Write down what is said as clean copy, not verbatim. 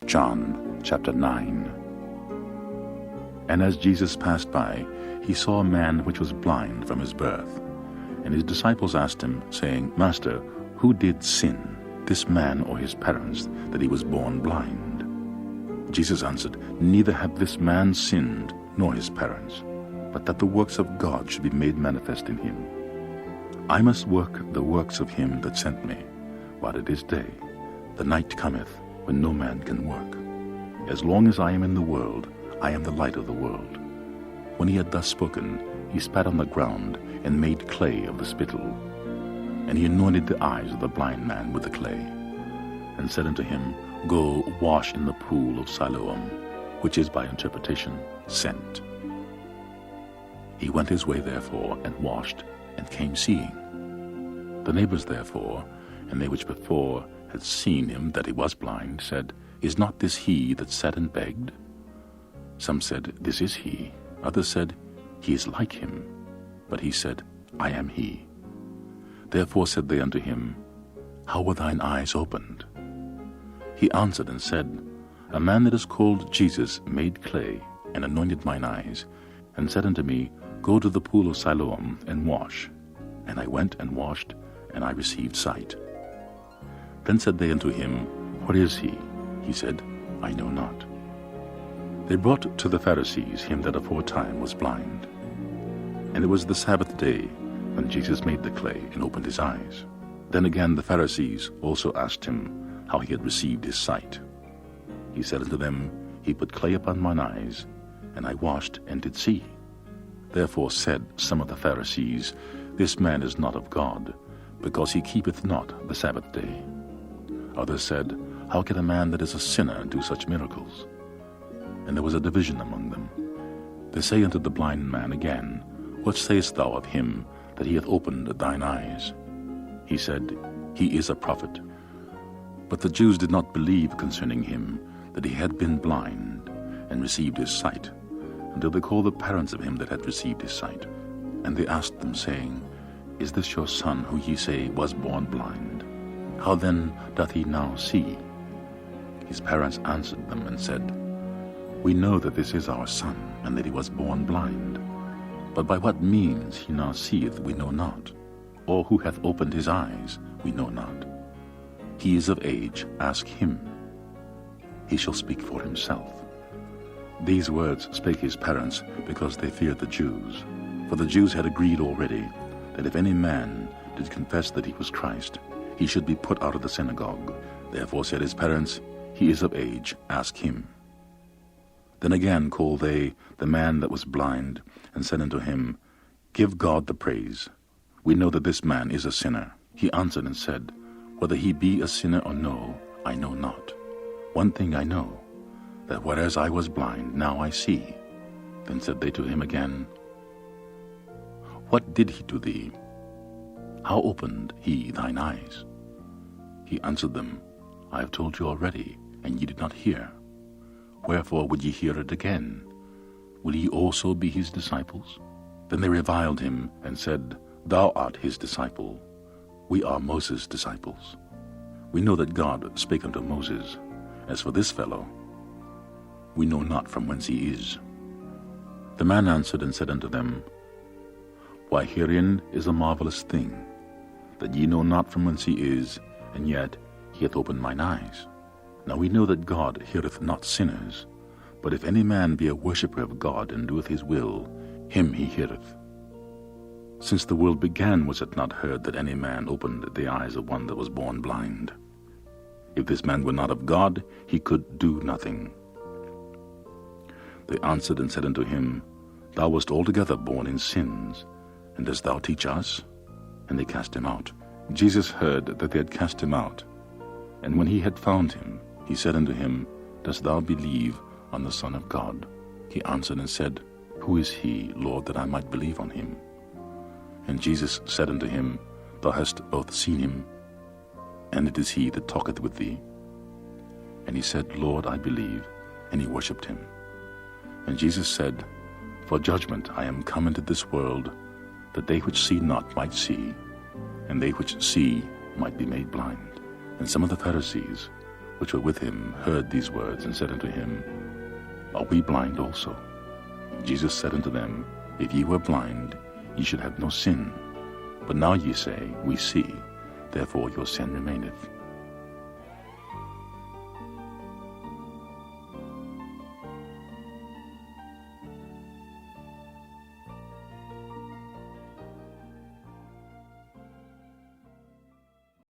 John chapter 9. And as Jesus passed by, he saw a man which was blind from his birth. And his disciples asked him, saying, Master, who did sin, this man or his parents, that he was born blind? Jesus answered, Neither hath this man sinned, nor his parents, but that the works of God should be made manifest in him. I must work the works of him that sent me, while it is day. The night cometh, when no man can work. As long as I am in the world, I am the light of the world. When he had thus spoken, he spat on the ground, and made clay of the spittle. And he anointed the eyes of the blind man with the clay, and said unto him, Go wash in the pool of Siloam, which is by interpretation, sent. He went his way therefore, and washed, and came seeing. The neighbors therefore, and they which before had seen him that he was blind, said, Is not this he that sat and begged? Some said, This is he. Others said, He is like him. But he said, I am he. Therefore said they unto him, How were thine eyes opened? He answered and said, A man that is called Jesus made clay, and anointed mine eyes, and said unto me, Go to the pool of Siloam, and wash. And I went and washed, and I received sight. Then said they unto him, What is he? He said, I know not. They brought to the Pharisees him that aforetime was blind. And it was the Sabbath day, when Jesus made the clay, and opened his eyes. Then again the Pharisees also asked him how he had received his sight. He said unto them, He put clay upon mine eyes, and I washed, and did see. Therefore said some of the Pharisees, This man is not of God, because he keepeth not the Sabbath day. Others said, How can a man that is a sinner do such miracles? And there was a division among them. They say unto the blind man again, What sayest thou of him that he hath opened thine eyes? He said, He is a prophet. But the Jews did not believe concerning him that he had been blind, and received his sight, until they called the parents of him that had received his sight. And they asked them, saying, Is this your son, who ye say was born blind? How then doth he now see? His parents answered them and said, We know that this is our son, and that he was born blind. But by what means he now seeth we know not, or who hath opened his eyes we know not. He is of age, ask him. He shall speak for himself. These words spake his parents, because they feared the Jews. For the Jews had agreed already, that if any man did confess that he was Christ, he should be put out of the synagogue. Therefore said his parents, He is of age, ask him. Then again called they the man that was blind, and said unto him, Give God the praise. We know that this man is a sinner. He answered and said, Whether he be a sinner or no, I know not. One thing I know, that whereas I was blind, now I see. Then said they to him again, What did he to thee? How opened he thine eyes? He answered them, I have told you already, and ye did not hear. Wherefore would ye hear it again? Will ye also be his disciples? Then they reviled him, and said, Thou art his disciple. We are Moses' disciples. We know that God spake unto Moses. As for this fellow, we know not from whence he is. The man answered and said unto them, Why, herein is a marvelous thing, that ye know not from whence he is, and yet he hath opened mine eyes. Now we know that God heareth not sinners, but if any man be a worshipper of God, and doeth his will, him he heareth. Since the world began was it not heard that any man opened the eyes of one that was born blind? If this man were not of God, he could do nothing. They answered and said unto him, Thou wast altogether born in sins, and dost thou teach us? And they cast him out. Jesus heard that they had cast him out. And when he had found him, he said unto him, Dost thou believe on the Son of God? He answered and said, Who is he, Lord, that I might believe on him? And Jesus said unto him, Thou hast both seen him, and it is he that talketh with thee. And he said, Lord, I believe. And he worshipped him. And Jesus said, For judgment I am come into this world, that they which see not might see, and they which see might be made blind. And some of the Pharisees, which were with him heard these words, and said unto him, Are we blind also? Jesus said unto them, If ye were blind, ye should have no sin. But now ye say, We see, therefore your sin remaineth.